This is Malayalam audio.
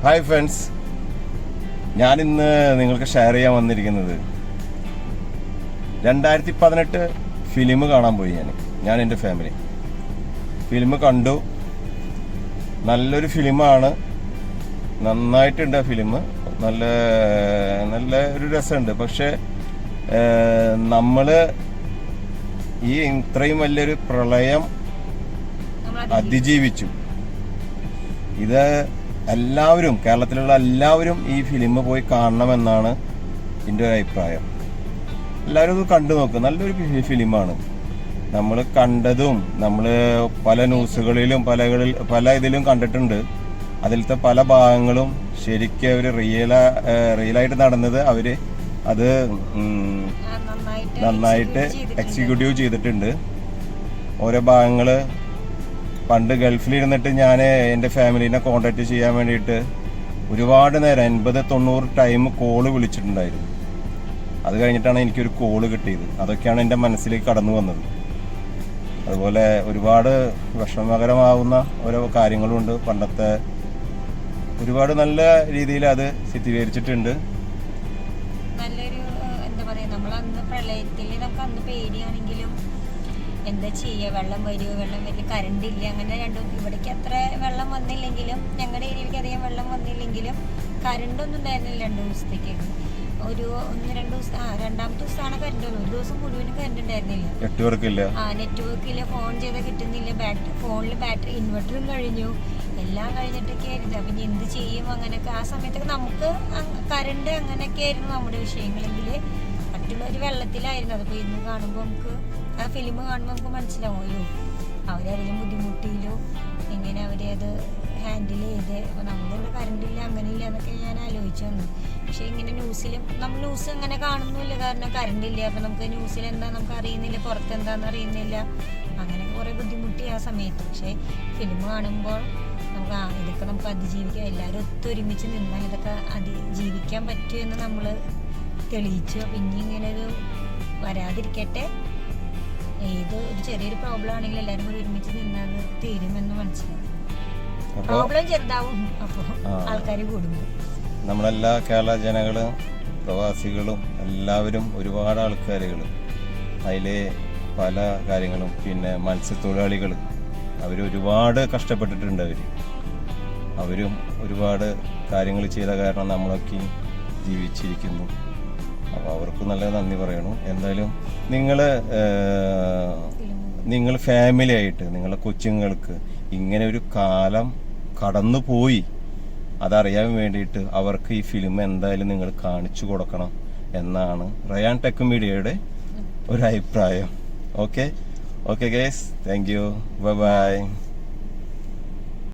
ഹായ് ഫ്രണ്ട്സ്, ഞാനിന്ന് നിങ്ങൾക്ക് ഷെയർ ചെയ്യാൻ വന്നിരിക്കുന്നത് 2018 ഫിലിം കാണാൻ പോയി. ഞാൻ എൻ്റെ ഫാമിലി ഫിലിം കണ്ടു. നല്ലൊരു ഫിലിമാണ്, നന്നായിട്ടുണ്ട് ആ ഫിലിം. നല്ല നല്ല ഒരു രസമുണ്ട്. പക്ഷെ നമ്മൾ ഈ ഇത്രയും വലിയൊരു പ്രളയം അതിജീവിച്ചു. ഇത് എല്ലാവരും, കേരളത്തിലുള്ള എല്ലാവരും ഈ ഫിലിം പോയി കാണണമെന്നാണ് എൻ്റെ ഒരു അഭിപ്രായം. എല്ലാവരും ഇത് കണ്ടു നോക്കും. നല്ലൊരു ഫിലിമാണ്. നമ്മൾ കണ്ടതും നമ്മൾ പല ന്യൂസുകളിലും പല ഇതിലും കണ്ടിട്ടുണ്ട്. അതിലത്തെ പല ഭാഗങ്ങളും ശരിക്കും അവർ റിയലായിട്ട് നടന്നത് അത് നന്നായിട്ട് എക്സിക്യൂട്ടീവ് ചെയ്തിട്ടുണ്ട്. ഓരോ ഭാഗങ്ങള് പണ്ട് ഗൾഫിലിരുന്നിട്ട് ഞാൻ എൻ്റെ ഫാമിലീനെ കോണ്ടാക്ട് ചെയ്യാൻ വേണ്ടിയിട്ട് ഒരുപാട് നേരം 80-90 ടൈം കോള് വിളിച്ചിട്ടുണ്ടായിരുന്നു. അത് കഴിഞ്ഞിട്ടാണ് എനിക്കൊരു കോള് കിട്ടിയത്. അതൊക്കെയാണ് എൻ്റെ മനസ്സിലേക്ക് കടന്നു വന്നത്. അതുപോലെ ഒരുപാട് വിഷമകരമാവുന്ന ഓരോ കാര്യങ്ങളുണ്ട്. പണ്ടത്തെ ഒരുപാട് നല്ല രീതിയിൽ അത് ചിത്രീകരിച്ചിട്ടുണ്ട്. നല്ലൊരു എന്താ പറയാ, നമ്മളന്ന് പ്രളയത്തിൽ നമുക്ക് അന്ന് പേടിയാണെങ്കിലും എന്താ ചെയ്യുക, വെള്ളം വരില്ല, കറണ്ട് ഇല്ല. അങ്ങനെ ഇവിടേക്ക് അത്ര വെള്ളം വന്നില്ലെങ്കിലും, ഞങ്ങളുടെ ഏരിയയിലേക്ക് അധികം വെള്ളം വന്നില്ലെങ്കിലും കറണ്ടൊന്നും ഉണ്ടായിരുന്നില്ല 2 ദിവസത്തേക്ക്. ഒരു 1-2 ദിവസം, രണ്ടാമത്തെ ദിവസമാണ് കറണ്ട് വന്നത്. ഒരു ദിവസം മുഴുവനും കറണ്ട് ഉണ്ടായിരുന്നില്ല. നെറ്റ്വർക്ക് ഇല്ല, ഫോൺ ചെയ്താൽ കിട്ടുന്നില്ല, ഫോണിൽ ബാറ്ററി, ഇൻവെർട്ടറും കഴിഞ്ഞു, എല്ലാം കഴിഞ്ഞിട്ടൊക്കെ ആയിരുന്നു. അപ്പം എന്ത് ചെയ്യും? അങ്ങനെയൊക്കെ ആ സമയത്തൊക്കെ നമുക്ക് കറണ്ട് അങ്ങനെയൊക്കെ ആയിരുന്നു നമ്മുടെ വിഷയങ്ങളെങ്കിൽ. മറ്റുള്ളവർ വെള്ളത്തിലായിരുന്നു. അതിപ്പോൾ ഇന്ന് കാണുമ്പോൾ നമുക്ക് ആ ഫിലിം കാണുമ്പോൾ നമുക്ക് മനസ്സിലാവുമല്ലോ അവരതിലും ബുദ്ധിമുട്ടിയില്ലോ, എങ്ങനെ അവരത് ഹാൻഡിൽ ചെയ്ത്. അപ്പോൾ നമ്മളിവിടെ കറണ്ടില്ല, അങ്ങനെയില്ല എന്നൊക്കെ ഞാൻ ആലോചിച്ചു വന്നു. പക്ഷേ ഇങ്ങനെ നമ്മൾ ന്യൂസ് അങ്ങനെ കാണുന്നില്ല, കാരണം കറണ്ട് ഇല്ല. അപ്പോൾ നമുക്ക് ന്യൂസിൽ എന്താ നമുക്ക് അറിയുന്നില്ല, പുറത്തെന്താണെന്ന് അറിയുന്നില്ല. അങ്ങനെയൊക്കെ കുറേ ബുദ്ധിമുട്ടി ആ സമയത്ത്. പക്ഷേ ഫിലിം കാണുമ്പോൾ നമുക്ക് ഇതൊക്കെ നമുക്ക് അതിജീവിക്കാം. എല്ലാവരും ഒത്തൊരുമിച്ച് നിന്നാൽ ഇതൊക്കെ അതിജീവിക്കാൻ പറ്റുമെന്ന് നമ്മൾ തെളിയിച്ചു. പിന്നെ ഇങ്ങനെ ഒരു വരാതിരിക്കട്ടെ. ഏത് ഒരു ചെറിയൊരു പ്രോബ്ലം ആണെങ്കിലും എല്ലാവരും കൂടി ഒരുമിച്ച് നിന്നത് തീരുമെന്ന് മനസ്സിലാവും. പ്രോബ്ലം ചെറുതാവും, അപ്പോൾ ആൾക്കാർ കൂടുമ്പോൾ നമ്മളെല്ലാ കേരള ജനങ്ങളും പ്രവാസികളും എല്ലാവരും ഒരുപാട് ആൾക്കാരുകൾ അതിൽ പല കാര്യങ്ങളും. പിന്നെ മത്സ്യത്തൊഴിലാളികൾ അവരൊരുപാട് കഷ്ടപ്പെട്ടിട്ടുണ്ട്. അവരും ഒരുപാട് കാര്യങ്ങൾ ചെയ്ത കാരണം നമ്മളൊക്കെ ജീവിച്ചിരിക്കുന്നു. അപ്പോൾ അവർക്ക് നല്ല നന്ദി പറയണം. എന്തായാലും നിങ്ങൾ ഫാമിലി ആയിട്ട് നിങ്ങളെ കൊച്ചുങ്ങൾക്ക് ഇങ്ങനെ ഒരു കാലം കടന്നു പോയി അതറിയാൻ വേണ്ടിയിട്ട് അവർക്ക് ഈ ഫിലിം എന്തായാലും നിങ്ങൾ കാണിച്ചു കൊടുക്കണം എന്നാണ് റയാൻ ടെക് മീഡിയയുടെ ഒരു അഭിപ്രായം. Okay guys, thank you, by.